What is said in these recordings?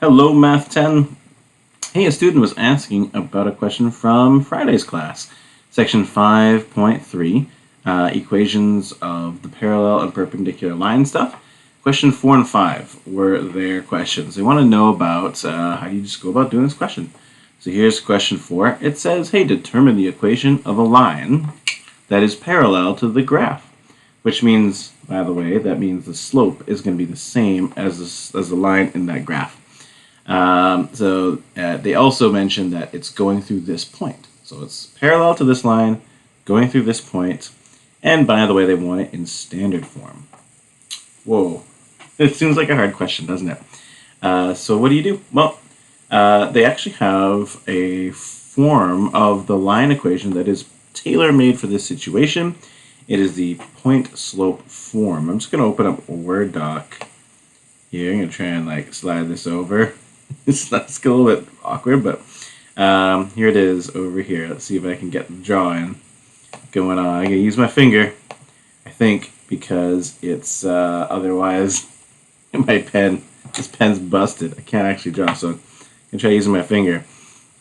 Hello, Math 10. Hey, a student was asking about a question from Friday's class, section 5.3, equations of the parallel and perpendicular line stuff. Question 4 and 5 were their questions. They want to know about how do you just go about doing this question. So here's question 4. It says, hey, determine the equation of a line that is parallel to the graph, which means, by the way, that means the slope is going to be the same as the line in that graph. They also mentioned that it's going through this point. So it's parallel to this line, going through this point, and by the way, they want it in standard form. Whoa, it seems like a hard question, doesn't it? So what do? Well, they actually have a form of the line equation that is tailor-made for this situation. It is the point-slope form. I'm just going to open up a Word doc here. I'm going to try and slide this over. It's a little bit awkward, but here it is over here. Let's see if I can get the drawing going on. I'm going to use my finger, I think, because it's otherwise this pen's busted. I can't actually draw, so I'm going to try using my finger.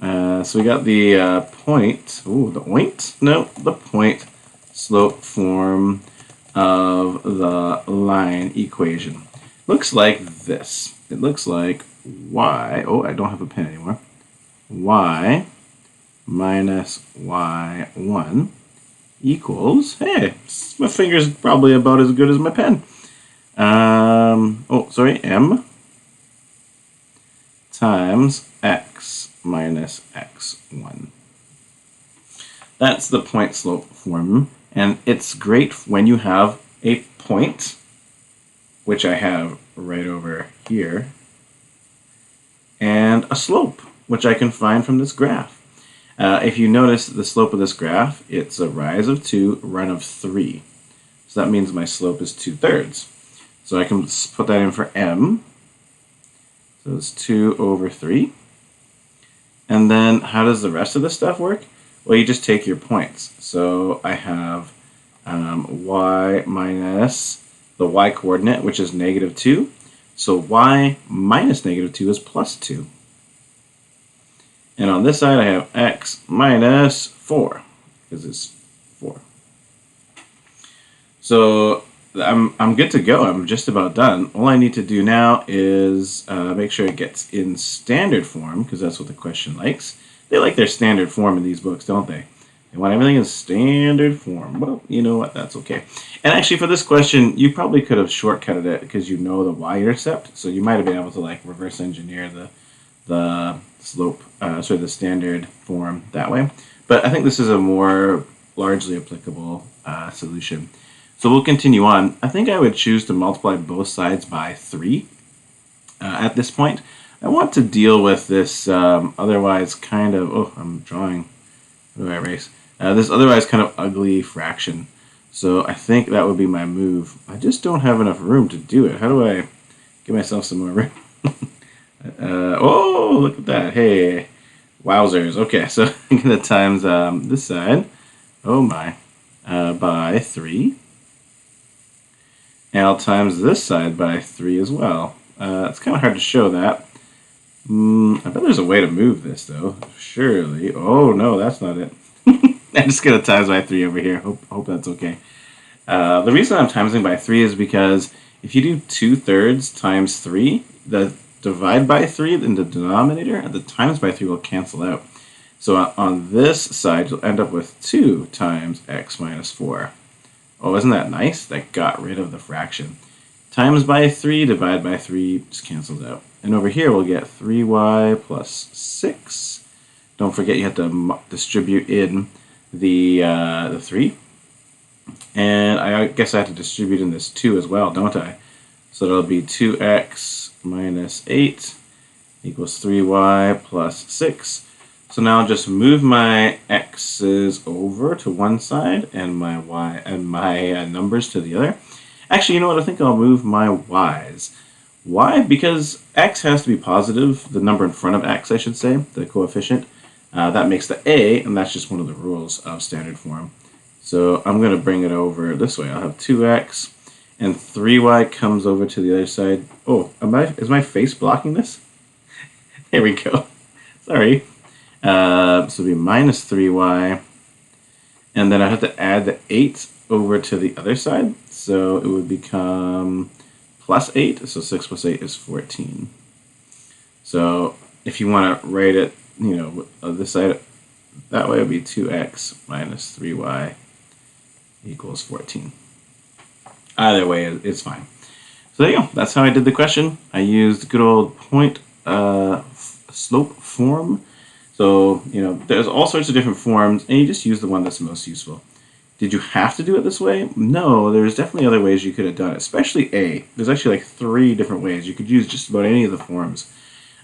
So we got the point slope form of the line equation. Looks like this. It looks like y, I don't have a pen anymore, y minus y1 equals, hey, my finger's probably about as good as my pen. M times x minus x1. That's the point slope form, and it's great when you have a point, which I have right over here, and a slope, which I can find from this graph. If you notice the slope of this graph, it's a rise of 2, run of 3. So that means my slope is 2/3. So I can put that in for m. So it's 2 over 3. And then how does the rest of this stuff work? Well, you just take your points. So I have y minus the y coordinate, which is -2. So y minus -2 is +2. And on this side I have x minus 4, because it's 4. So I'm good to go. I'm just about done. All I need to do now is make sure it gets in standard form, because that's what the question likes. They like their standard form in these books, don't they? They want everything in standard form. Well, you know what? That's okay. And actually, for this question, you probably could have shortcutted it because you know the y-intercept. So you might have been able to reverse engineer the slope, the standard form that way. But I think this is a more largely applicable solution. So we'll continue on. I think I would choose to multiply both sides by 3 at this point. I want to deal with this otherwise kind of, I'm drawing, what do I erase? This otherwise kind of ugly fraction. So I think that would be my move. I just don't have enough room to do it. How do I give myself some more room? Look at that. Hey, wowzers. Okay, so I'm going to times this side, by 3. And I'll times this side by 3 as well. It's kind of hard to show that. I bet there's a way to move this, though. Surely. Oh, no, that's not it. I'm just going to times by 3 over here. Hope that's okay. The reason I'm timesing by 3 is because if you do 2/3 times 3, the divide by 3 in the denominator and the times by 3 will cancel out. So on this side, you'll end up with 2 times x minus 4. Oh, isn't that nice? That got rid of the fraction. Times by 3, divide by 3, just cancels out. And over here, we'll get 3y plus 6. Don't forget you have to distribute in the 3. And I guess I have to distribute in this 2 as well, don't I? So that'll be 2x minus 8 equals 3y plus 6. So now I'll just move my x's over to one side and my y and my numbers to the other. Actually, you know what? I think I'll move my y's. Why? Because x has to be positive, the number in front of x, I should say, the coefficient. That makes the a, and that's just one of the rules of standard form. So I'm going to bring it over this way. I'll have 2x, and 3y comes over to the other side. Oh, is my face blocking this? There we go. Sorry. So it'll be minus 3y. And then I have to add the 8 over to the other side. So it would become plus 8. So 6 plus 8 is 14. So if you want to write it, this side, that way it would be 2x minus 3y equals 14. Either way, it's fine. So there you go. That's how I did the question. I used good old point slope form. So, there's all sorts of different forms, and you just use the one that's most useful. Did you have to do it this way? No, there's definitely other ways you could have done it, especially A. There's actually like 3 different ways. You could use just about any of the forms.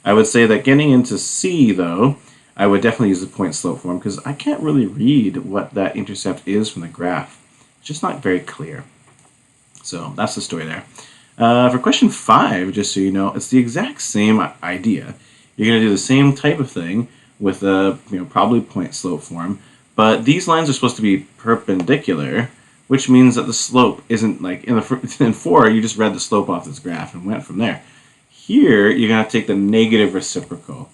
I would say that getting into C, though, I would definitely use the point slope form because I can't really read what that intercept is from the graph. It's just not very clear. So that's the story there. For question 5, just so you know, it's the exact same idea. You're going to do the same type of thing with a probably point slope form, but these lines are supposed to be perpendicular, which means that the slope isn't like in 4 you just read the slope off this graph and went from there. Here you're going to take the negative reciprocal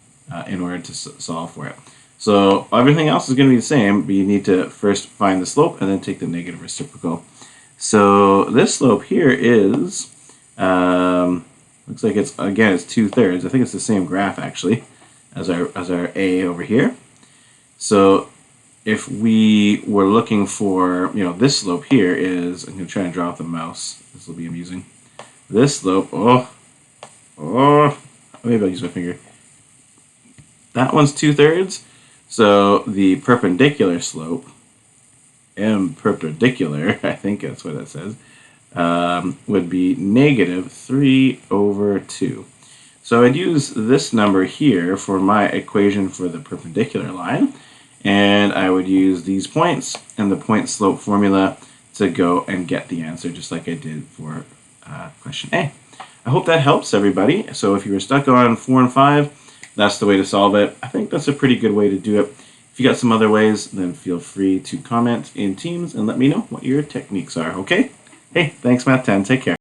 in order to solve for it. So everything else is going to be the same, but you need to first find the slope and then take the negative reciprocal. So this slope here is looks like it's 2/3. I think it's the same graph actually as our A over here. So if we were looking for, this slope here is, I'm going to try and draw with the mouse. This will be amusing. This slope, maybe I'll use my finger. That one's 2/3. So the perpendicular slope, M perpendicular, I think that's what it says, would be negative 3/2. So I'd use this number here for my equation for the perpendicular line, and I would use these points and the point slope formula to go and get the answer, just like I did for question A. I hope that helps everybody. So if you were stuck on 4 and 5, that's the way to solve it. I think that's a pretty good way to do it. If you got some other ways, then feel free to comment in Teams and let me know what your techniques are, okay? Hey, thanks Math 10. Take care.